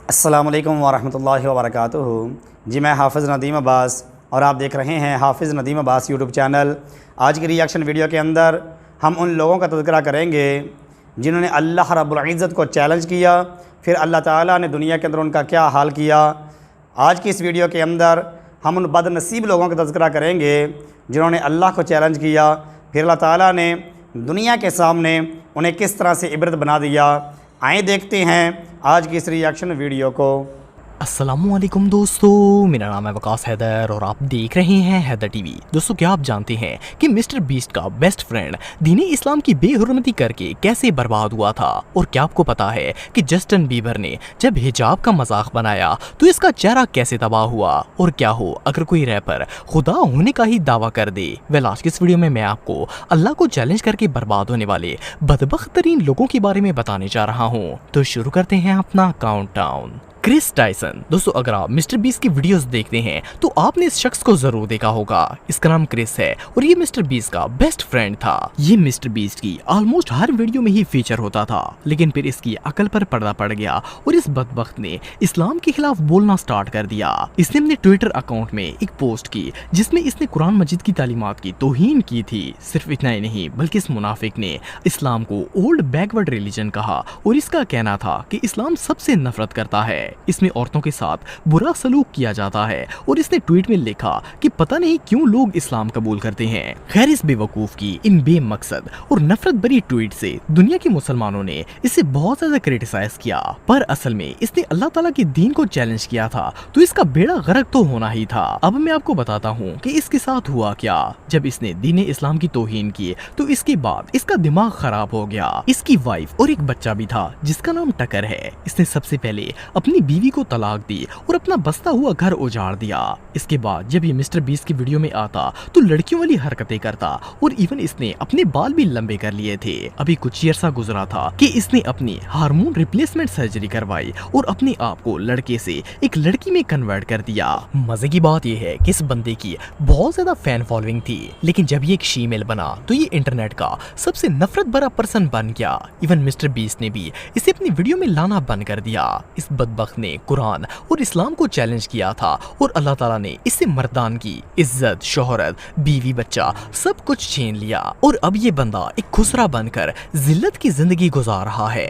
अस्सलामुअलैकुम वरहमतुल्लाहि वबरकातुहू। जी मैं हाफ़िज़ नदीम अब्बास और आप देख रहे हैं हाफ़िज़ नदीम अब्बास यूट्यूब चैनल। आज की रिएक्शन वीडियो के अंदर हम उन लोगों का तज़किरा करेंगे जिन्होंने अल्लाह रब्बुल इज़्ज़त को चैलेंज किया, फिर अल्लाह ताला ने दुनिया के अंदर उनका क्या हाल किया। आज की इस वीडियो के अंदर हम उन बदनसीब लोगों का तज़किरा करेंगे जिन्होंने अल्लाह को चैलेंज किया, फिर अल्लाह ताला ने दुनिया के सामने उन्हें किस तरह से इबरत बना दिया। आइए देखते हैं आज की इस रिएक्शन वीडियो को। अस्सलामुअलैकुम दोस्तों, मेरा नाम है वकास हैदर और आप देख रहे हैं हैदर टीवी। दोस्तों, क्या आप जानते हैं कि मिस्टर बीस्ट का बेस्ट फ्रेंड दीन इस्लाम की बेहुरमती करके कैसे बर्बाद हुआ था? और क्या आपको पता है कि जस्टिन बीबर ने जब हिजाब का मजाक बनाया तो इसका चेहरा कैसे तबाह हुआ? और क्या हो अगर कोई रैपर खुदा होने का ही दावा कर दे? वेल, आज की इस वीडियो में मैं आपको अल्लाह को चैलेंज करके बर्बाद होने वाले बदबख्त तरीन लोगों के बारे में बताने जा रहा हूँ। तो शुरू करते हैं अपना काउंटडाउन। Chris Tyson. दोस्तों, अगर आप मिस्टर बीस्ट की वीडियोस देखते हैं तो आपने इस शख्स को जरूर देखा होगा। इसका नाम क्रिस है और ये मिस्टर बीस्ट का बेस्ट फ्रेंड था। ये मिस्टर बीस्ट की ऑलमोस्ट हर वीडियो में ही फीचर होता था, लेकिन फिर इसकी अकल पर पर्दा पड़ गया और इस बदबख्त ने इस्लाम के खिलाफ बोलना स्टार्ट कर दिया। इसने अपने ट्विटर अकाउंट में एक पोस्ट की जिसमें इसने कुरान मजीद की तालीमात की तौहीन की थी। सिर्फ इतना ही नहीं बल्कि इस मुनाफिक ने इस्लाम को ओल्ड बैकवर्ड रिलीजन कहा और इसका कहना था कि इस्लाम सबसे नफरत करता है, इसमें औरतों के साथ बुरा सलूक किया जाता है और इसने ट्वीट में लिखा कि पता नहीं क्यों लोग इस्लाम कबूल करते हैं। खैर, इस बेवकूफ की इन बेमकसद और नफरत भरी ट्वीट से दुनिया के मुसलमानों ने इसे बहुत ज्यादा क्रिटिसाइज किया, पर असल में इसने अल्लाह ताला के दीन को चैलेंज किया था तो इसका बेड़ा गर्क तो होना ही था। अब मैं आपको बताता हूँ कि इसके साथ हुआ क्या। जब इसने दीन इस्लाम की तौहीन की तो इसके बाद इसका दिमाग खराब हो गया। इसकी वाइफ और एक बच्चा भी था जिसका नाम टकर है। इसने सबसे पहले अपनी बीवी को तलाक दी और अपना बसता हुआ घर उजाड़ दिया। इसके बाद जब ये मिस्टर बीस्ट की वीडियो में आता तो लड़कियों वाली हरकतें करता और इवन इसने अपने बाल भी लंबे कर लिए थे। अभी कुछ ही अरसा गुजरा था कि इसने अपनी हार्मोन रिप्लेसमेंट सर्जरी करवाई और अपने आप को लड़के से एक लड़की में कन्वर्ट कर दिया। मजे की बात यह है कि इस बंदे की बहुत ज्यादा फैन फॉलोइंग थी, लेकिन जब ये एक शीमेल बना तो ये इंटरनेट का सबसे नफरत भरा पर्सन बन गया। इवन मिस्टर बीस्ट ने भी इसे अपनी वीडियो में लाना बंद कर दिया। इस बदबख्त ने कुरान और इस्लाम को चैलेंज किया था और अल्लाह ताला ने इससे मर्दान की इज्जत, शोहरत, बीवी, बच्चा सब कुछ छीन लिया और अब ये बंदा एक खुसरा बनकर जिल्लत की जिंदगी गुजार रहा है।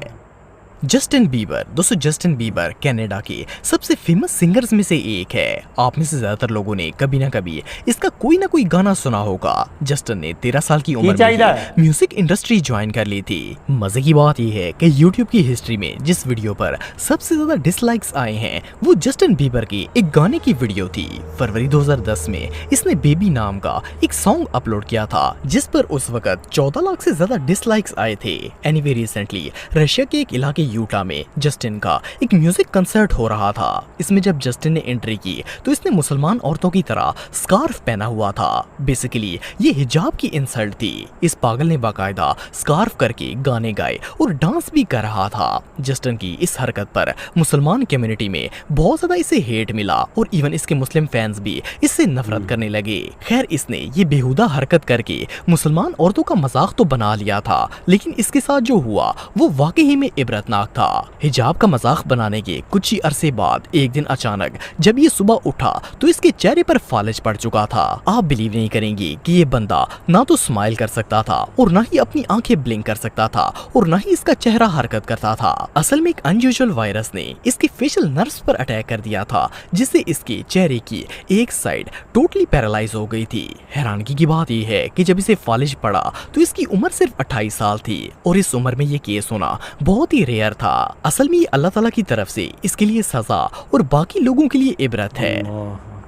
Justin Bieber. दोस्तों, जस्टिन बीबर कनाडा के सबसे फेमस सिंगर्स में से एक है। आप में से ज्यादातर लोगों ने कभी ना कभी इसका कोई ना कोई गाना सुना होगा। जस्टिन ने 13 साल की उम्र में म्यूजिक इंडस्ट्री ज्वाइन कर ली थी। मजे की बात यह है कि यूट्यूब की हिस्ट्री में जिस वीडियो पर सबसे ज्यादा डिसलाइक्स आए हैं वो जस्टिन बीबर की एक गाने की वीडियो थी। फरवरी 2010 में इसने बेबी नाम का एक सॉन्ग अपलोड किया था जिस पर उस वक्त 14 लाख से ज्यादा डिसलाइक्स आए थे। एनीवे, रिसेंटली रशिया के एक इलाके यूटा में जस्टिन का एक म्यूजिक कंसर्ट हो रहा था। इसमें जब जस्टिन ने एंट्री की तो इसने मुसलमान औरतों की तरह स्कार्फ पहना हुआ था। बेसिकली ये हिजाब की इंसल्ट थी। इस पागल ने बाकायदा स्कार्फ करके गाने गाए और डांस भी कर रहा था। जस्टिन की इस हरकत पर मुसलमान कम्युनिटी में बहुत ज्यादा इसे हेट मिला और इवन इसके मुस्लिम फैंस भी इससे नफरत करने लगे। खैर, इसने ये बेहुदा हरकत करके मुसलमान औरतों का मजाक तो बना लिया था, लेकिन इसके साथ जो हुआ वो वाकई में इबरतनाक था। हिजाब का मजाक बनाने के कुछ ही अरसे बाद एक दिन अचानक जब ये सुबह उठा तो इसके चेहरे पर फालिज पड़ चुका था। आप बिलीव नहीं करेंगे कि ये बंदा ना तो स्माइल कर सकता था और ना ही अपनी आंखें ब्लिंक कर सकता था और ना ही इसका चेहरा हरकत करता था। असल में एक अनयूजुअल वायरस ने इसके फेशियल नर्व्स पर अटैक कर दिया था जिससे इसके चेहरे की एक साइड टोटली पैरालाइज हो गई थी। हैरानगी की बात यह है कि जब इसे फालिज पड़ा तो इसकी उम्र सिर्फ 28 साल थी और इस उम्र में ये केस होना बहुत ही रेयर था। असल में ये अल्लाह ताला की तरफ से इसके लिए सजा और बाकी लोगों के लिए इबरत है।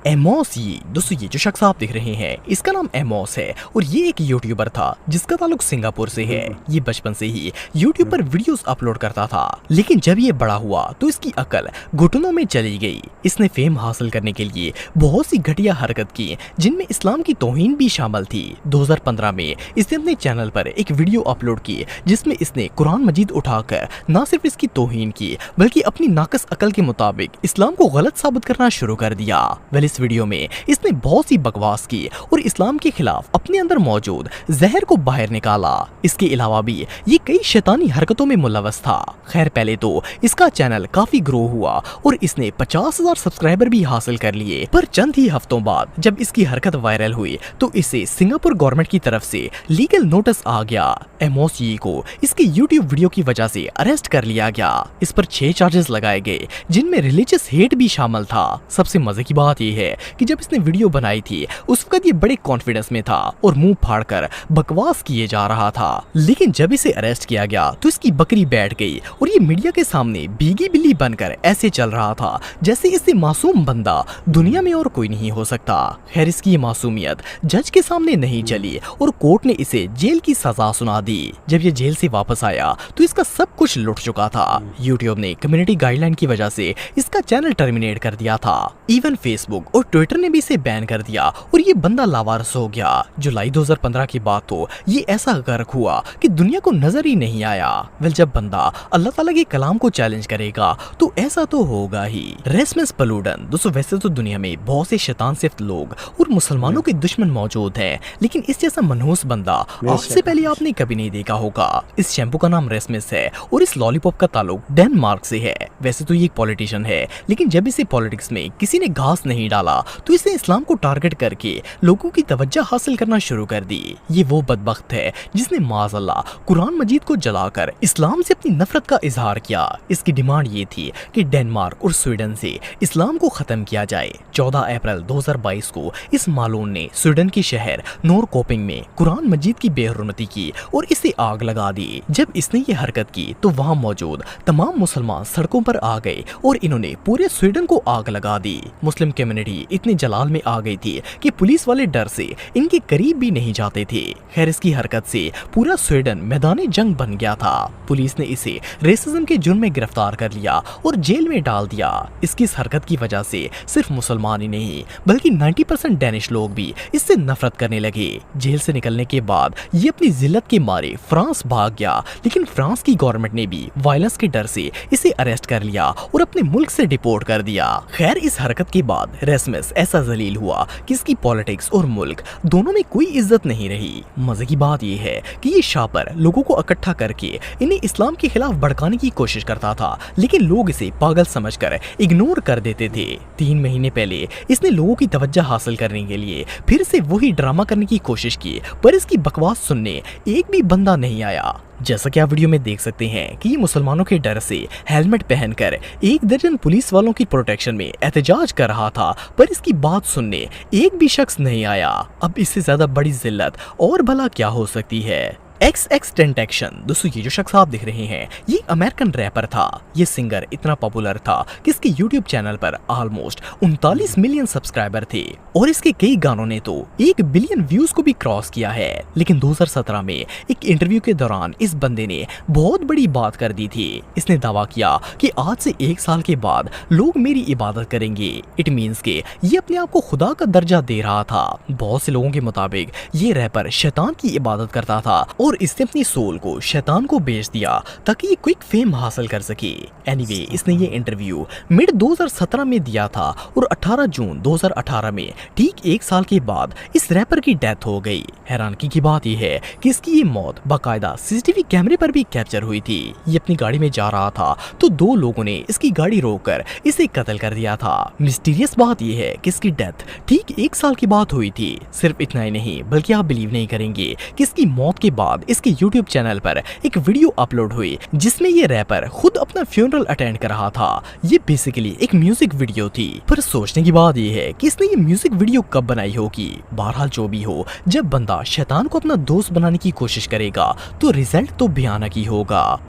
एमोस। ये दोस्तों, ये जो शख्स आप देख रहे हैं इसका नाम एमोस है और ये एक यूट्यूबर था जिसका ताल्लुक सिंगापुर से है। ये बचपन से ही यूट्यूब पर वीडियोस अपलोड करता था, लेकिन जब ये बड़ा हुआ तो इसकी अकल घुटनों में चली गई। इसने फेम हासिल करने के लिए बहुत सी घटिया हरकत की जिनमें इस्लाम की तौहीन भी शामिल थी। 2015 में इसने अपने चैनल पर एक वीडियो अपलोड की जिसमें इसने कुरान मजीद उठाकर न सिर्फ इसकी तौहीन की बल्कि अपनी नाकस अकल के मुताबिक इस्लाम को गलत साबित करना शुरू कर दिया। इस वीडियो में इसने बहुत सी बकवास की और इस्लाम के खिलाफ अपने अंदर मौजूद जहर को बाहर निकाला। इसके अलावा भी ये कई शैतानी हरकतों में मुलव्वस था। खैर पहले तो इसका चैनल काफी ग्रो हुआ और इसने 50,000 सब्सक्राइबर भी हासिल कर लिए, पर चंद ही हफ्तों बाद जब इसकी हरकत वायरल हुई तो इसे सिंगापुर गवर्नमेंट की तरफ से लीगल नोटिस आ गया। एमोस यी को इसके यूट्यूब वीडियो की वजह से अरेस्ट कर लिया गया। इस पर 6 चार्जेस लगाए गए जिनमें रिलीजियस हेट भी शामिल था। सबसे मजे की बात यह है कि जब इसने वीडियो बनाई थी उस वक्त ये बड़े कॉन्फिडेंस में था और मुंह फाड़कर बकवास किए जा रहा था, लेकिन जब इसे अरेस्ट किया गया तो इसकी बकरी बैठ गई और ये मीडिया के सामने भीगी बिल्ली बनकर ऐसे चल रहा था जैसे इससे मासूम बंदा दुनिया में और कोई नहीं हो सकता। खैर इसकी मासूमियत जज के सामने नहीं चली और कोर्ट ने इसे जेल की सजा सुना दी। जब ये जेल से वापस आया तो इसका सब कुछ लुट चुका था। यूट्यूब ने कम्युनिटी गाइडलाइन की वजह से इसका चैनल टर्मिनेट कर दिया था। इवन फेसबुक और ट्विटर ने भी इसे बैन कर दिया और ये बंदा लावारिस हो गया। जुलाई 2015 की बात तो ये ऐसा गर्क हुआ कि दुनिया को नजर ही नहीं आया। वेल जब बंदा अल्लाह ताला के कलाम को चैलेंज करेगा तो ऐसा तो होगा ही। रेस्मस पलूडन दोस्तों, वैसे तो दुनिया में बहुत से शैतान सिफ्त लोग और मुसलमानों के दुश्मन मौजूद हैं, लेकिन इस जैसा मनहूस बंदा आज से पहले आपने कभी नहीं देखा होगा। इस शैम्पू का नाम रेस्मस है और इस लॉलीपॉप का ताल्लुक डेनमार्क से है। वैसे तो ये एक पॉलिटिशियन है, लेकिन जब इसे पॉलिटिक्स में किसी ने घास नहीं डाला तो इसने इस्लाम को टारगेट करके लोगों की तवज्जो हासिल करना शुरू कर दी। ये वो बदबख्त है जिसने माज़अल्लाह कुरान मजीद को जलाकर इस्लाम से अपनी नफरत का इजहार किया। इसकी डिमांड ये थी कि डेनमार्क और स्वीडन से इस्लाम को खत्म किया जाए। 14 अप्रैल 2022 को इस मालून ने स्वीडन के शहर नोरकोपिंग में कुरान मजीद की बेहुरमती की और इसे आग लगा दी। जब इसने ये हरकत की तो वहाँ मौजूद तमाम मुसलमान सड़कों पर आ गए और इन्होंने पूरे स्वीडन को आग लगा दी। मुस्लिम कम्युनिटी इतनी जलाल में आ गई थी कि पुलिस वाले डर से इनके करीब भी नहीं जाते थे। खैर इसकी हरकत से पूरा स्वीडन मैदान जंग बन गया था। पुलिस ने इसे रेसिज्म के जुर्म में गिरफ्तार कर लिया और जेल में डाल दिया। इसकी इस हरकत की वजह से सिर्फ मुसलमान ही नहीं बल्कि 90% डेनिश लोग भी इससे नफरत करने लगे। जेल से निकलने के बाद ये अपनी जिल्लत के मारे फ्रांस भाग गया, लेकिन फ्रांस की गवर्नमेंट ने भी वायलेंस के डर से इसे अरेस्ट कर लिया और अपने मुल्क से डिपोर्ट कर दिया। खैर इस हरकत के बाद रेस्मस ऐसा जलील हुआ कि इसकी पॉलिटिक्स और मुल्क दोनों में कोई इज्जत नहीं रही। मजे की बात यह है कि ये शापर लोगों को इकट्ठा करके इन्हें इस्लाम के खिलाफ भड़काने की कोशिश करता था, लेकिन लोग इसे पागल समझकर इग्नोर कर देते थे। 3 महीने पहले इसने लोगों की तवज्जो हासिल करने के लिए फिर से वही ड्रामा करने की कोशिश की, पर इसकी बकवास सुनने एक भी बंदा नहीं आया। जैसा कि आप वीडियो में देख सकते हैं कि ये मुसलमानों के डर से हेलमेट पहनकर 1 दर्जन पुलिस वालों की प्रोटेक्शन में एहतजाज कर रहा था, पर इसकी बात सुनने एक भी शख्स नहीं आया। अब इससे ज्यादा बड़ी जिल्लत और भला क्या हो सकती है। XXXTentacion दोस्तों, ये जो शख्स आप देख रहे हैं ये अमेरिकन रैपर था। ये सिंगर इतना पॉपुलर था कि इसके YouTube चैनल पर ऑलमोस्ट 39 मिलियन सब्सक्राइबर थे और इसके कई गानों ने तो 1 बिलियन व्यूज को भी क्रॉस किया है। लेकिन 2017 में एक इंटरव्यू के दौरान इस बंदे ने बहुत बड़ी बात कर दी थी। इसने दावा किया कि आज से 1 साल के बाद लोग मेरी इबादत करेंगे। इट मीन्स के ये अपने आप को खुदा का दर्जा दे रहा था। बहुत से लोगों के मुताबिक ये रैपर शैतान की इबादत करता था और इसने अपनी सोल को शैतान को बेच दिया ताकि ये क्विक फेम हासिल कर सके। एनीवे, इसने ये इंटरव्यू मिड 2017 में दिया था और 18 जून 2018 में ठीक 1 साल के बाद इस रैपर की डेथ हो गई। हैरानगी की बात यह है कि इसकी ये मौत बाकायदा CCTV कैमरे पर भी कैप्चर हुई थी। ये अपनी गाड़ी में जा रहा था तो 2 लोगों ने इसकी गाड़ी रोककर इसे कत्ल कर दिया था। मिस्टीरियस बात यह है कि इसकी डेथ ठीक 1 साल की बात हुई थी। सिर्फ इतना ही नहीं बल्कि आप बिलीव नहीं करेंगे कि इसकी मौत के बाद इसके YouTube चैनल पर एक वीडियो अपलोड हुई जिसमें ये रैपर खुद अपना फ्यूनरल अटेंड कर रहा था। ये बेसिकली एक म्यूजिक वीडियो थी, पर सोचने की बात ये है कि इसने ये म्यूजिक वीडियो कब बनाई होगी। बहरहाल जो भी हो, जब बंदा शैतान को अपना दोस्त बनाने की कोशिश करेगा तो रिजल्ट तो भयानक ही होगा।